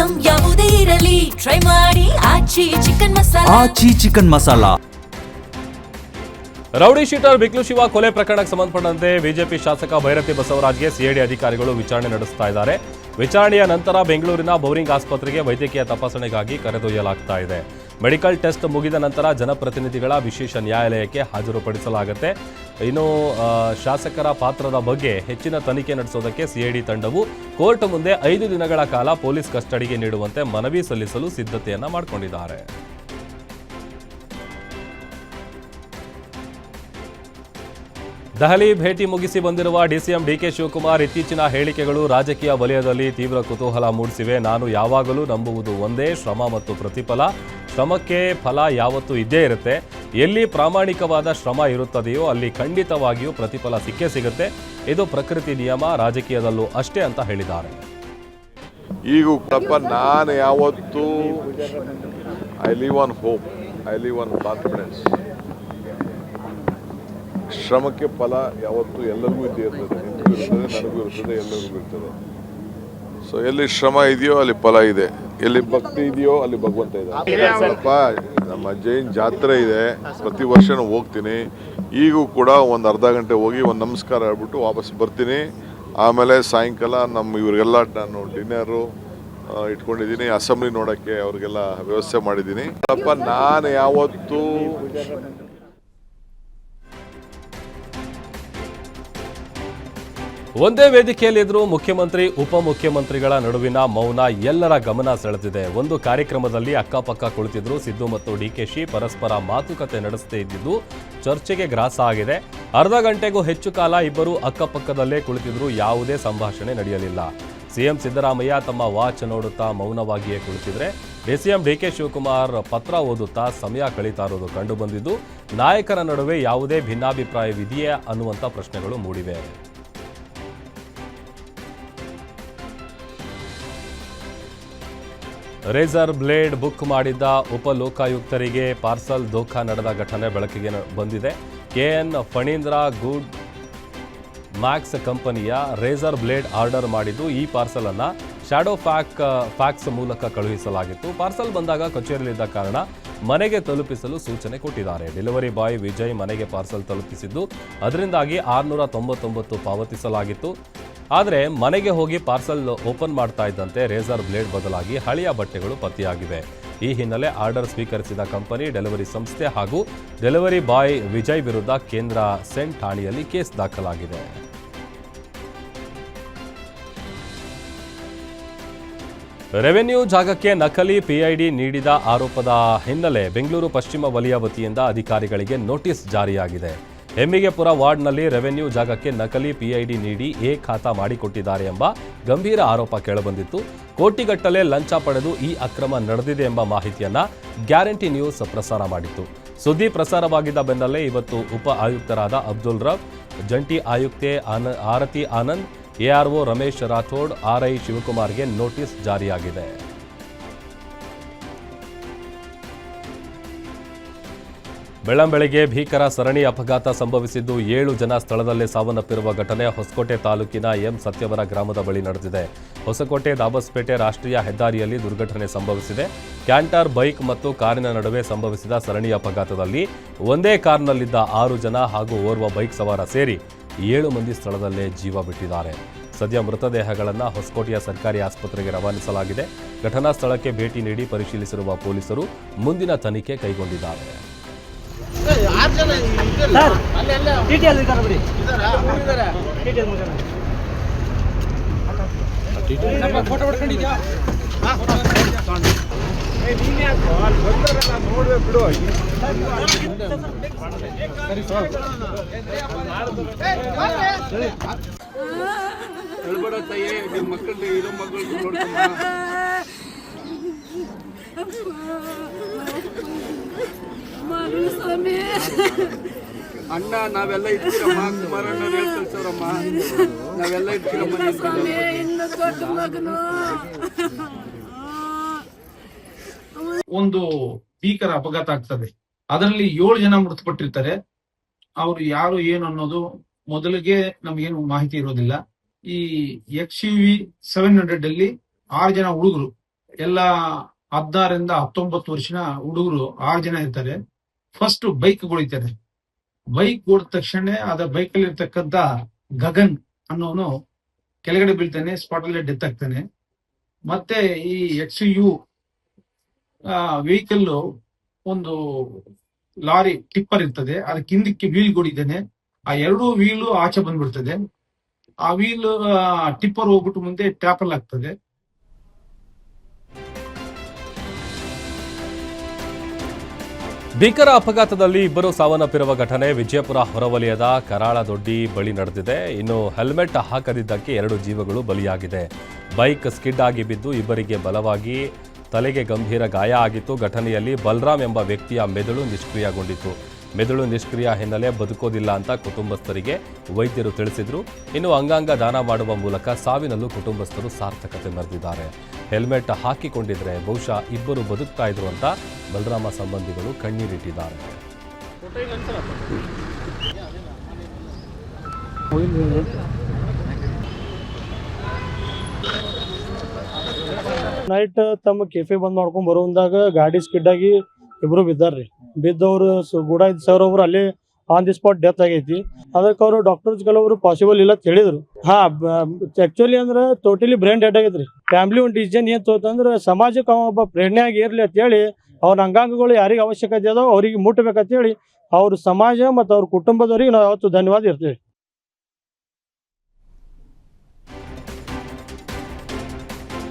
Item ಯಾವುದೇ ಇರಲಿ try ಮಾಡಿ Aachi chicken masala. Rowdy sheeter Biklu Shiva ಕೊಲೆ ಪ್ರಕರಣಕ್ಕೆ ಸಂಬಂಧಪಟ್ಟಂತೆ ಬಿಜೆಪಿ ಶಾಸಕ ಭೈರತಿ ಬಸವರಾಜ್ಗೆ ಸಿಐಡಿ ಅಧಿಕಾರಿಗಳು ವಿಚಾರಣೆ ನಡೆಸ್ತಾ ಇದ್ದಾರೆ. ವಿಚಾರಣೆಯ ನಂತರ ಬೆಂಗಳೂರಿನ ಬೌರಿಂಗ್ ಆಸ್ಪತ್ರೆಗೆ ವೈದ್ಯಕೀಯ ತಪಾಸಣೆಗಾಗಿ ಕರೆದೊಯ್ಯಲಾಗ್ತಾ ಇದೆ. ಮೆಡಿಕಲ್ ಟೆಸ್ಟ್ ಮುಗಿದ ನಂತರ ಜನಪ್ರತಿನಿಧಿಗಳ ವಿಶೇಷ ನ್ಯಾಯಾಲಯಕ್ಕೆ ಹಾಜರುಪಡಿಸಲಾಗುತ್ತೆ. ಇನ್ನು ಶಾಸಕರ ಪಾತ್ರದ ಬಗ್ಗೆ ಹೆಚ್ಚಿನ ತನಿಖೆ ನಡೆಸೋದಕ್ಕೆ ಸಿಐಡಿ ತಂಡವು ಕೋರ್ಟ್ ಮುಂದೆ 5 ದಿನಗಳ ಕಾಲ ಪೊಲೀಸ್ ಕಸ್ಟಡಿಗೆ ನೀಡುವಂತೆ ಮನವಿ ಸಲ್ಲಿಸಲು ಸಿದ್ಧತೆಯನ್ನ ಮಾಡಿಕೊಂಡಿದ್ದಾರೆ. ದೆಹಲಿ ಭೇಟಿ ಮುಗಿಸಿ ಬಂದಿರುವ ಡಿಸಿಎಂ ಡಿಕೆ ಶಿವಕುಮಾರ್ ಇತ್ತೀಚಿನ ಹೇಳಿಕೆಗಳು ರಾಜಕೀಯ ವಲಯದಲ್ಲಿ ತೀವ್ರ ಕುತೂಹಲ ಮೂಡಿಸಿವೆ. ನಾನು ಯಾವಾಗಲೂ ನಂಬುವುದು ಒಂದೇ, ಶ್ರಮ ಮತ್ತು ಪ್ರತಿಫಲ. ಶ್ರಮಕ್ಕೆ ಫಲ ಯಾವತ್ತೂ ಇದ್ದೇ ಇರುತ್ತೆ. ಎಲ್ಲಿ ಪ್ರಾಮಾಣಿಕವಾದ ಶ್ರಮ ಇರುತ್ತದೆಯೋ ಅಲ್ಲಿ ಖಂಡಿತವಾಗಿಯೂ ಪ್ರತಿಫಲ ಸಿಕ್ಕೇ ಸಿಗುತ್ತೆ. ಇದು ಪ್ರಕೃತಿ ನಿಯಮ, ರಾಜಕೀಯದಲ್ಲೂ ಅಷ್ಟೇ ಅಂತ ಹೇಳಿದ್ದಾರೆ. ಈಗ ನಾನು ಯಾವತ್ತೂ I live on hope, I live on confidence. ಶ್ರಮಕ್ಕೆ ಫಲ ಯಾವತ್ತೂ ಎಲ್ಲರಿಗೂ ಇದ್ದೇ ಇರ್ತದೆ, ನಿಮಗೂ ಇರ್ತದೆ, ನನಗೂ ಇರ್ತದೆ, ಎಲ್ಲರಿಗೂ ಇರ್ತದೆ. ಸೊ ಎಲ್ಲಿ ಶ್ರಮ ಇದೆಯೋ ಅಲ್ಲಿ ಫಲ ಇದೆ, ಎಲ್ಲಿ ಭಕ್ತಿ ಇದೆಯೋ ಅಲ್ಲಿ ಭಗವಂತ ಇದೆ. ಸ್ವಲ್ಪ ನಮ್ಮ ಜೈನ್ ಜಾತ್ರೆ ಇದೆ, ಪ್ರತಿ ವರ್ಷನೂ ಹೋಗ್ತೀನಿ. ಈಗೂ ಕೂಡ ಒಂದು ಅರ್ಧ ಗಂಟೆ ಹೋಗಿ ಒಂದು ನಮಸ್ಕಾರ ಹೇಳ್ಬಿಟ್ಟು ವಾಪಸ್ ಬರ್ತೀನಿ. ಆಮೇಲೆ ಸಾಯಂಕಾಲ ಇವರಿಗೆಲ್ಲ ನಾನು ಡಿನ್ನರು ಇಟ್ಕೊಂಡಿದ್ದೀನಿ, ಅಸೆಂಬ್ಲಿ ನೋಡೋಕ್ಕೆ ಅವ್ರಿಗೆಲ್ಲ ವ್ಯವಸ್ಥೆ ಮಾಡಿದ್ದೀನಿ. ಸ್ವಲ್ಪ ನಾನು ಯಾವತ್ತೂ ಒಂದೇ ವೇದಿಕೆಯಲ್ಲಿದ್ದರೂ ಮುಖ್ಯಮಂತ್ರಿ ಉಪಮುಖ್ಯಮಂತ್ರಿಗಳ ನಡುವಿನ ಮೌನ ಎಲ್ಲರ ಗಮನ ಸೆಳೆದಿದೆ. ಒಂದು ಕಾರ್ಯಕ್ರಮದಲ್ಲಿ ಅಕ್ಕಪಕ್ಕ ಕುಳಿತಿದ್ರು ಸಿದ್ದು ಮತ್ತು ಡಿಕೆಶಿ ಪರಸ್ಪರ ಮಾತುಕತೆ ನಡೆಸದೇ ಇದ್ದಿದ್ದು ಚರ್ಚೆಗೆ ಗ್ರಾಸ ಆಗಿದೆ. ಅರ್ಧ ಗಂಟೆಗೂ ಹೆಚ್ಚು ಕಾಲ ಇಬ್ಬರು ಅಕ್ಕಪಕ್ಕದಲ್ಲೇ ಕುಳಿತಿದ್ರು, ಯಾವುದೇ ಸಂಭಾಷಣೆ ನಡೆಯಲಿಲ್ಲ. ಸಿಎಂ ಸಿದ್ದರಾಮಯ್ಯ ತಮ್ಮ ವಾಚ್ ನೋಡುತ್ತಾ ಮೌನವಾಗಿಯೇ ಕುಳಿತಿದ್ರೆ ಡಿಸಿಎಂ ಡಿಕೆ ಶಿವಕುಮಾರ್ ಪತ್ರ ಓದುತ್ತಾ ಸಮಯ ಕಳೀತಾ ಇರೋದು ಕಂಡುಬಂದಿದ್ದು, ನಾಯಕರ ನಡುವೆ ಯಾವುದೇ ಭಿನ್ನಾಭಿಪ್ರಾಯವಿದೆಯೇ ಅನ್ನುವಂಥ ಪ್ರಶ್ನೆಗಳು ಮೂಡಿವೆ. ರೇಸರ್ ಬ್ಲೇಡ್ ಬುಕ್ ಮಾಡಿದ್ದ ಉಪ ಲೋಕಾಯುಕ್ತರಿಗೆ ಪಾರ್ಸಲ್ ಧೋಖಾ ನಡೆದ ಘಟನೆ ಬೆಳಕಿಗೆ ಬಂದಿದೆ. ಕೆಎನ್ ಫಣೀಂದ್ರ ಗುಡ್ ಮ್ಯಾಕ್ಸ್ ಕಂಪನಿಯ ರೇಸರ್ ಬ್ಲೇಡ್ ಆರ್ಡರ್ ಮಾಡಿದ್ದು ಈ ಪಾರ್ಸಲ್ ಅನ್ನ ಶಾಡೋ ಫ್ಯಾಕ್ಸ್ ಮೂಲಕ ಕಳುಹಿಸಲಾಗಿತ್ತು. ಪಾರ್ಸಲ್ ಬಂದಾಗ ಕಚೇರಿಯಲ್ಲಿದ್ದ ಕಾರಣ ಮನೆಗೆ ತಲುಪಿಸಲು ಸೂಚನೆ ಕೊಟ್ಟಿದ್ದಾರೆ. ಡೆಲಿವರಿ ಬಾಯ್ ವಿಜಯ್ ಮನೆಗೆ ಪಾರ್ಸಲ್ ತಲುಪಿಸಿದ್ದು, ಅದರಿಂದಾಗಿ 699 ಪಾವತಿಸಲಾಗಿತ್ತು. ಆದರೆ ಮನೆಗೆ ಹೋಗಿ ಪಾರ್ಸಲ್ ಓಪನ್ ಮಾಡ್ತಾ ಇದ್ದಂತೆ ರೇಸರ್ ಬ್ಲೇಡ್ ಬದಲಾಗಿ ಹಳೆಯ ಬಟ್ಟೆಗಳು ಪತ್ತೆಯಾಗಿವೆ. ಈ ಹಿನ್ನೆಲೆ ಆರ್ಡರ್ ಸ್ವೀಕರಿಸಿದ ಕಂಪನಿ, ಡೆಲಿವರಿ ಸಂಸ್ಥೆ ಹಾಗೂ ಡೆಲಿವರಿ ಬಾಯ್ ವಿಜಯ್ ವಿರುದ್ಧ ಕೇಂದ್ರ ಸೆಂಟ್ ಠಾಣೆಯಲ್ಲಿ ಕೇಸ್ ದಾಖಲಾಗಿದೆ. ರೆವೆನ್ಯೂ ಜಾಗಕ್ಕೆ ನಕಲಿ ಪಿಐಡಿ ನೀಡಿದ ಆರೋಪದ ಹಿನ್ನೆಲೆ ಬೆಂಗಳೂರು ಪಶ್ಚಿಮ ವಲಯ ವತಿಯಿಂದ ಅಧಿಕಾರಿಗಳಿಗೆ ನೋಟಿಸ್ ಜಾರಿಯಾಗಿದೆ. ಹೆಮ್ಮಿಗೆಪುರ ವಾರ್ಡ್ನಲ್ಲಿ ರೆವೆನ್ಯೂ ಜಾಗಕ್ಕೆ ನಕಲಿ ಪಿಐಡಿ ನೀಡಿ ಖಾತಾ ಮಾಡಿಕೊಟ್ಟಿದ್ದಾರೆ ಎಂಬ ಗಂಭೀರ ಆರೋಪ ಕೇಳಿಬಂದಿತ್ತು. ಕೋಟಿಗಟ್ಟಲೆ ಲಂಚ ಪಡೆದು ಈ ಅಕ್ರಮ ನಡೆದಿದೆ ಎಂಬ ಮಾಹಿತಿಯನ್ನ ಗ್ಯಾರಂಟಿ ನ್ಯೂಸ್ ಪ್ರಸಾರ ಮಾಡಿತ್ತು. ಸುದ್ದಿ ಪ್ರಸಾರವಾಗಿದ್ದ ಬೆನ್ನಲ್ಲೇ ಇವತ್ತು ಉಪ ಆಯುಕ್ತರಾದ ಅಬ್ದುಲ್ ರಫ್, ಜಂಟಿ ಆಯುಕ್ತೆ ಆರತಿ ಆನಂದ್, ಎಆರ್ಒ ರಮೇಶ್ ರಾಥೋಡ್, ಆರ್ಐ ಶಿವಕುಮಾರ್ಗೆ ನೋಟಿಸ್ ಜಾರಿಯಾಗಿದೆ. ಬೆಳ್ಳಂಬೆಳಗ್ಗೆ ಭೀಕರ ಸರಣಿ ಅಪಘಾತ ಸಂಭವಿಸಿದ್ದು 7 ಜನ ಸ್ಥಳದಲ್ಲೇ ಸಾವನ್ನಪ್ಪಿರುವ ಘಟನೆ ಹೊಸಕೋಟೆ ತಾಲೂಕಿನ ಎಂ ಸತ್ಯವರ ಗ್ರಾಮದ ಬಳಿ ನಡೆದಿದೆ. ಹೊಸಕೋಟೆ ದಾಬಸ್ಪೇಟೆ ರಾಷ್ಟ್ರೀಯ ಹೆದ್ದಾರಿಯಲ್ಲಿ ದುರ್ಘಟನೆ ಸಂಭವಿಸಿದೆ. ಕ್ಯಾಂಟರ್ ಬೈಕ್ ಮತ್ತು ಕಾರಿನ ನಡುವೆ ಸಂಭವಿಸಿದ ಸರಣಿ ಅಪಘಾತದಲ್ಲಿ ಒಂದೇ ಕಾರ್ನಲ್ಲಿದ್ದ 6 ಜನ ಹಾಗೂ ಓರ್ವ ಬೈಕ್ ಸವಾರ ಸೇರಿ 7 ಮಂದಿ ಸ್ಥಳದಲ್ಲೇ ಜೀವ ಬಿಟ್ಟಿದ್ದಾರೆ. ಸದ್ಯ ಮೃತದೇಹಗಳನ್ನು ಹೊಸಕೋಟೆಯ ಸರ್ಕಾರಿ ಆಸ್ಪತ್ರೆಗೆ ರವಾನಿಸಲಾಗಿದೆ. ಘಟನಾ ಸ್ಥಳಕ್ಕೆ ಭೇಟಿ ನೀಡಿ ಪರಿಶೀಲಿಸಿರುವ ಪೊಲೀಸರು ಮುಂದಿನ ತನಿಖೆ ಕೈಗೊಂಡಿದ್ದಾರೆ. ಮಕ್ಕಳು ಇರೋ ಮಕ್ಕಳು ಅಣ್ಣ ನಾವೆಲ್ಲ ಇರ್ತೀರಮ್ಮ, ಕುಮಾರಣ್ಣ ಹೇಳ್ಕಳ್ಸವ್ರಮ್ಮ, ನಾವೆಲ್ಲ ಇರ್ತೀರಮ್ಮ. ಒಂದು ಭೀಕರ ಅಪಘಾತ ಆಗ್ತದೆ. ಅದರಲ್ಲಿ 7 ಜನ ಮೃತಪಟ್ಟಿರ್ತಾರೆ. ಅವ್ರು ಯಾರು ಏನು ಅನ್ನೋದು ಮೊದಲಿಗೆ ನಮ್ಗೇನು ಮಾಹಿತಿ ಇರೋದಿಲ್ಲ. ಈ XUV 700 ಅಲ್ಲಿ 6 ಜನ ಹುಡುಗರು ಎಲ್ಲ 16ರಿಂದ 19 ವರ್ಷದ ಹುಡುಗರು 6 ಜನ ಇರ್ತಾರೆ. ಫಸ್ಟ್ ಬೈಕ್ ಹೊಡಿತಾರೆ. ಬೈಕ್ ಓಡಿದ ತಕ್ಷಣ ಅದ ಬೈಕ್ ಅಲ್ಲಿ ಇರ್ತಕ್ಕಂತ ಗಗನ್ ಅನ್ನೋನು ಕೆಳಗಡೆ ಬೀಳ್ತಾನೆ, ಸ್ಪಾಟ್ ಅಲ್ಲೇ ಡೆತ್ ಆಗ್ತಾನೆ. ಮತ್ತೆ ಈ XU ವೆಹಿಕಲ್ ಒಂದು ಲಾರಿ ಟಿಪ್ಪರ್ ಇರ್ತದೆ, ಅದಕ್ಕೆ ಹಿಂದಕ್ಕೆ ವೀಲ್ ಹೊಡಿತಾನೆ. ಆ 2 ವೀಲು ಆಚೆ ಬಂದ್ಬಿಡ್ತದೆ. ಆ ವೀಲ್ ಟಿಪ್ಪರ್ ಹೋಗ್ಬಿಟ್ಟು ಮುಂದೆ ಟ್ಯಾಪಲ್ ಆಗ್ತದೆ. ಭೀಕರ ಅಪಘಾತದಲ್ಲಿ ಇಬ್ಬರು ಸಾವನ್ನಪ್ಪಿರುವ ಘಟನೆ ವಿಜಯಪುರ ಹೊರವಲಯದ ಕರಾಳದೊಡ್ಡಿ ಬಳಿ ನಡೆದಿದೆ. ಇನ್ನು ಹೆಲ್ಮೆಟ್ ಹಾಕದಿದ್ದಕ್ಕೆ 2 ಜೀವಗಳು ಬಲಿಯಾಗಿದೆ. ಬೈಕ್ ಸ್ಕಿಡ್ ಆಗಿ ಬಿದ್ದು ಇಬ್ಬರಿಗೆ ಬಲವಾಗಿ ತಲೆಗೆ ಗಂಭೀರ ಗಾಯ ಆಗಿತ್ತು. ಘಟನೆಯಲ್ಲಿ ಬಲರಾಮ್ ಎಂಬ ವ್ಯಕ್ತಿಯ ಮೆದುಳು ನಿಷ್ಕ್ರಿಯಗೊಂಡಿತ್ತು. ಮೆದುಳು ನಿಷ್ಕ್ರಿಯ ಹಿನ್ನೆಲೆ ಬದುಕೋದಿಲ್ಲ ಅಂತ ಕುಟುಂಬಸ್ಥರಿಗೆ ವೈದ್ಯರು ತಿಳಿಸಿದ್ರು. ಇನ್ನು ಅಂಗಾಂಗ ದಾನ ಮಾಡುವ ಮೂಲಕ ಸಾವಿನಲ್ಲೂ ಕುಟುಂಬಸ್ಥರು ಸಾರ್ಥಕತೆ ಮೆರೆದಿದ್ದಾರೆ. ಹೆಲ್ಮೆಟ್ ಹಾಕಿಕೊಂಡಿದ್ರೆ ಬಹುಶಃ ಇಬ್ಬರು ಬದುಕ್ತಾ ಇದ್ರು ಅಂತ ಬಲರಾಮ ಸಂಬಂಧಿಗಳು ಕಣ್ಣೀರಿಟ್ಟಿದ್ದಾರೆ. ನೈಟ್ ತಮ್ಮ ಕೆಫೆ ಬಂದ್ ಮಾಡ್ಕೊಂಡ್ ಬರುವಂದಾಗ ಗಾಡಿ ಸ್ಕಿಡ್ ಆಗಿ ಇಬ್ರು ಬಿದ್ದಾರ್ರಿ. ಬಿದ್ದವ್ರು ಕೂಡ ಇದ್ದ ಸರ್ ಒಬ್ರು ಅಲ್ಲಿ ಆನ್ ದಿ ಸ್ಪಾಟ್ ಡೆತ್ ಆಗೈತಿ. ಅದಕ್ಕೆ ಅವರು ಡಾಕ್ಟರ್ಸ್ ಕೆಲವರು ಪಾಸಿಬಲ್ ಇಲ್ಲ ಅಂತ ಹೇಳಿದ್ರು. ಆಕ್ಚುಲಿ ಅಂದ್ರೆ ಟೋಟಲಿ ಬ್ರೈನ್ ಡೆಡ್ ಆಗೈತ್ರಿ. ಫ್ಯಾಮಿಲಿ ಒಂದು ಡಿಸಿಷನ್ ಏನ್ ತೋತಂದ್ರೆ ಸಮಾಜಕ್ಕೆ ಅವ ಒಬ್ಬ ಪ್ರೇರಣೆ ಆಗಿ ಇರ್ಲಿ ಅಂತ ಹೇಳಿ ಅವ್ರ ಅಂಗಾಂಗಗಳು ಯಾರಿಗೆ ಅವಶ್ಯಕತೆ ಅದಾವ ಅವ್ರಿಗೆ ಮುಟ್ಟಬೇಕಂತ ಹೇಳಿ ಅವ್ರ ಸಮಾಜ ಮತ್ತು ಅವ್ರ ಕುಟುಂಬದವ್ರಿಗೆ ನಾವು ಯಾವತ್ತು ಧನ್ಯವಾದ ಇರ್ತೀವಿ.